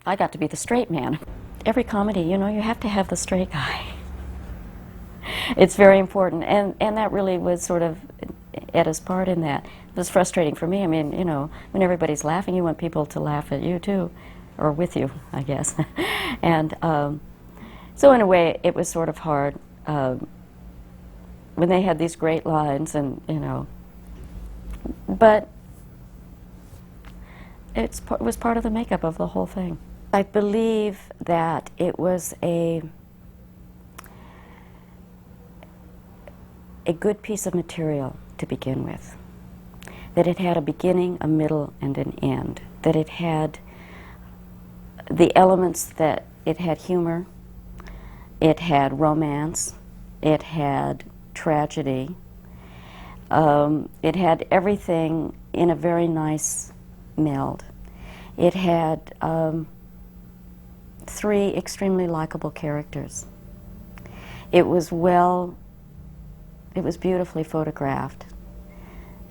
I got to be the straight man. Every comedy, you know, you have to have the straight guy. It's very important, and that really was sort of Etta's part in that. It was frustrating for me. I mean, you know, when everybody's laughing, you want people to laugh at you too, or with you, I guess. And so in a way, it was sort of hard when they had these great lines, and you know, but it was part of the makeup of the whole thing. I believe that it was a good piece of material to begin with, that it had a beginning, a middle, and an end, that it had the elements, that it had humor, it had romance, it had tragedy, it had everything in a very nice meld. It had 3 extremely likable characters. It was beautifully photographed.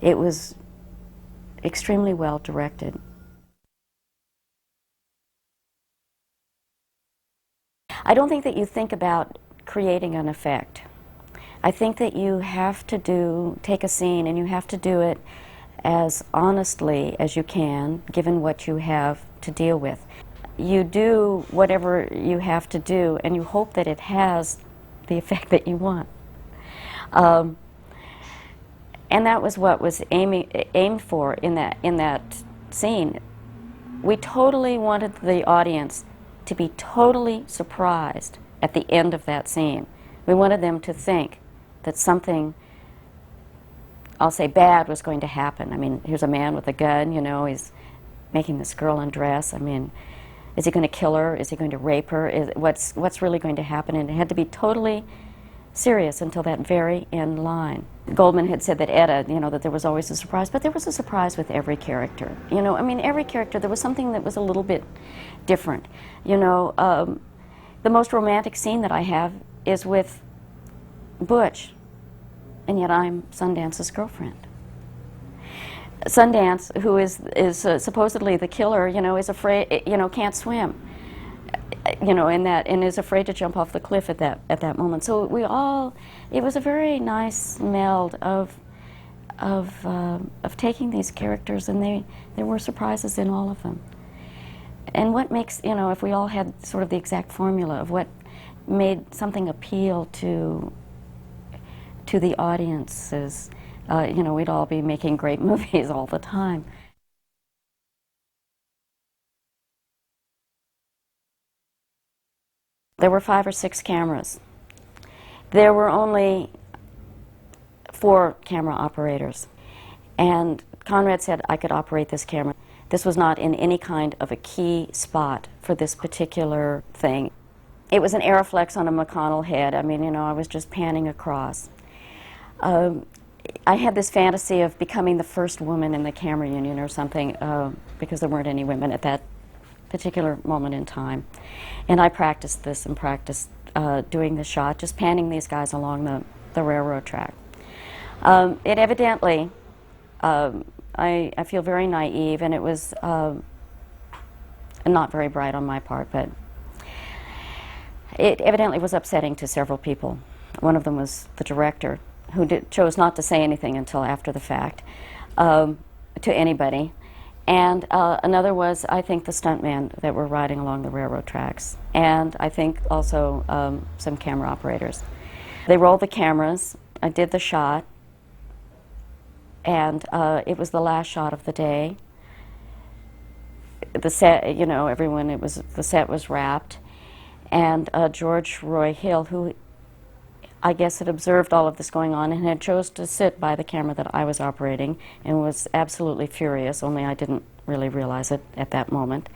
It was extremely well directed. I don't think that you think about creating an effect. I think that you have to take a scene and you have to do it as honestly as you can, given what you have to deal with. You do whatever you have to do, and you hope that it has the effect that you want. And that was what was aimed for in that scene. We totally wanted the audience to be totally surprised at the end of that scene. We wanted them to think that something, I'll say, bad was going to happen. I mean, here's a man with a gun, you know, he's making this girl undress. I mean, is he going to kill her? Is he going to rape her? What's really going to happen? And it had to be totally serious until that very end line. Goldman had said that Etta, you know, that there was always a surprise, but there was a surprise with every character. You know, I mean, every character, there was something that was a little bit different. You know, the most romantic scene that I have is with Butch, and yet I'm Sundance's girlfriend. Sundance, who is supposedly the killer, you know, is afraid, you know, can't swim, you know, and is afraid to jump off the cliff at that moment. So it was a very nice meld of taking these characters, and there were surprises in all of them. And what makes, you know, if we all had sort of the exact formula of what made something appeal to the audiences, you know, we'd all be making great movies all the time. There were 5 or 6 cameras. There were only 4 camera operators. And Conrad said I could operate this camera. This was not in any kind of a key spot for this particular thing. It was an Aeroflex on a McConnell head. I mean, you know, I was just panning across. I had this fantasy of becoming the first woman in the camera union or something, because there weren't any women at that particular moment in time. And I practiced this and practiced doing the shot, just panning these guys along the railroad track. It evidently, I feel very naive, and it was not very bright on my part, but it evidently was upsetting to several people. One of them was the director, who chose not to say anything until after the fact to anybody. And another was, I think, the stuntmen that were riding along the railroad tracks. And I think also some camera operators. They rolled the cameras, I did the shot, and it was the last shot of the day. The set, you know, the set was wrapped. And George Roy Hill, who I guess had observed all of this going on and had chose to sit by the camera that I was operating, and was absolutely furious, only I didn't really realize it at that moment.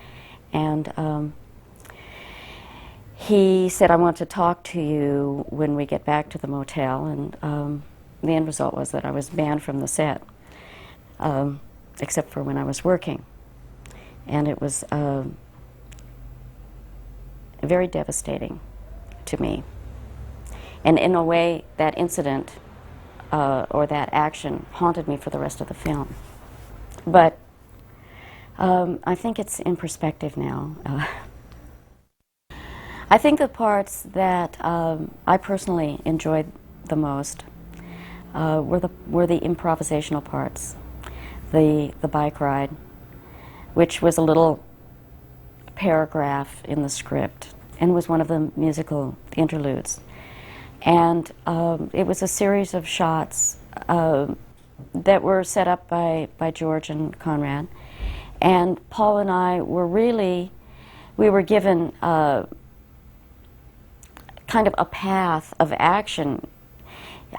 And he said, I want to talk to you when we get back to the motel, and the end result was that I was banned from the set, except for when I was working. And it was very devastating to me. And in a way, that incident or that action haunted me for the rest of the film. But I think it's in perspective now. I think the parts that I personally enjoyed the most were the improvisational parts. The bike ride, which was a little paragraph in the script and was one of the musical interludes. And it was a series of shots that were set up by George and Conrad. And Paul and I were we were given kind of a path of action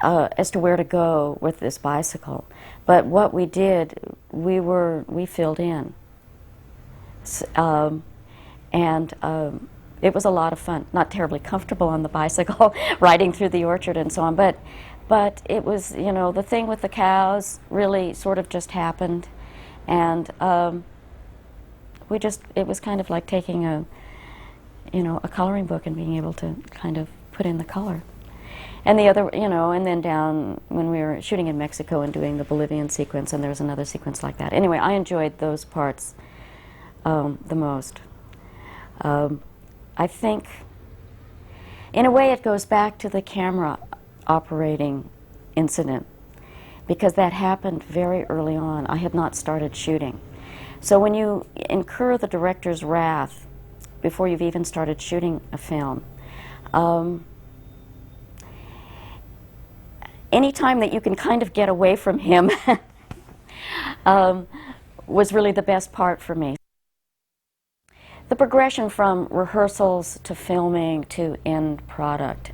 as to where to go with this bicycle. But what we did, we filled in. It was a lot of fun. Not terribly comfortable on the bicycle, riding through the orchard and so on, but it was, you know, the thing with the cows really sort of just happened, and it was kind of like taking a coloring book and being able to kind of put in the color. And the other, you know, and then down when we were shooting in Mexico and doing the Bolivian sequence, and there was another sequence like that. Anyway, I enjoyed those parts the most. I think, in a way, it goes back to the camera operating incident, because that happened very early on. I had not started shooting. So when you incur the director's wrath before you've even started shooting a film, any time that you can kind of get away from him was really the best part for me. The progression from rehearsals to filming to end product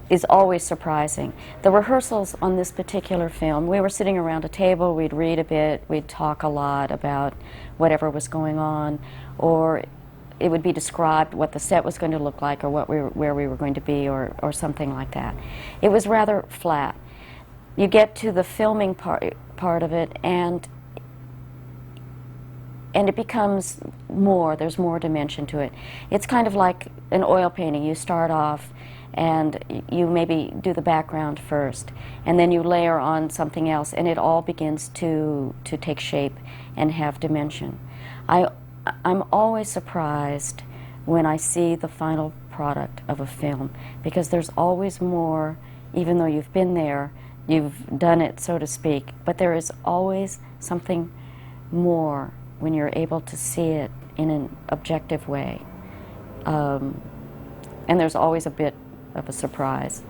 is always surprising. The rehearsals on this particular film, we were sitting around a table, we'd read a bit, we'd talk a lot about whatever was going on, or it would be described what the set was going to look like, or where we were going to be, or something like that. It was rather flat. You get to the filming part of it, and it becomes more, there's more dimension to it. It's kind of like an oil painting. You start off and you maybe do the background first, and then you layer on something else, and it all begins to take shape and have dimension. I'm always surprised when I see the final product of a film, because there's always more, even though you've been there, you've done it, so to speak, but there is always something more when you're able to see it in an objective way. And there's always a bit of a surprise.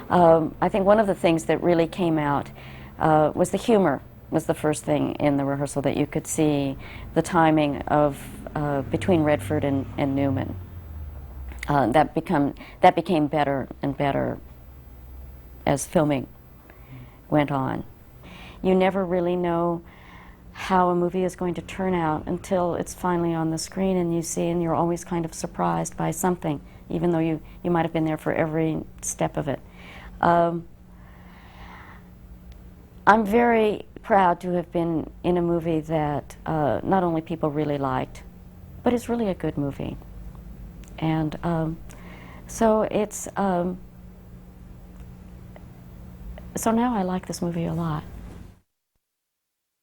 I think one of the things that really came out was the humor. Was the first thing in the rehearsal, that you could see the timing of between Redford and Newman. That became better and better as filming went on. You never really know how a movie is going to turn out until it's finally on the screen, and you see, and you're always kind of surprised by something, even though you might have been there for every step of it. I'm very proud to have been in a movie that not only people really liked, but it's really a good movie. And so it's so now I like this movie a lot.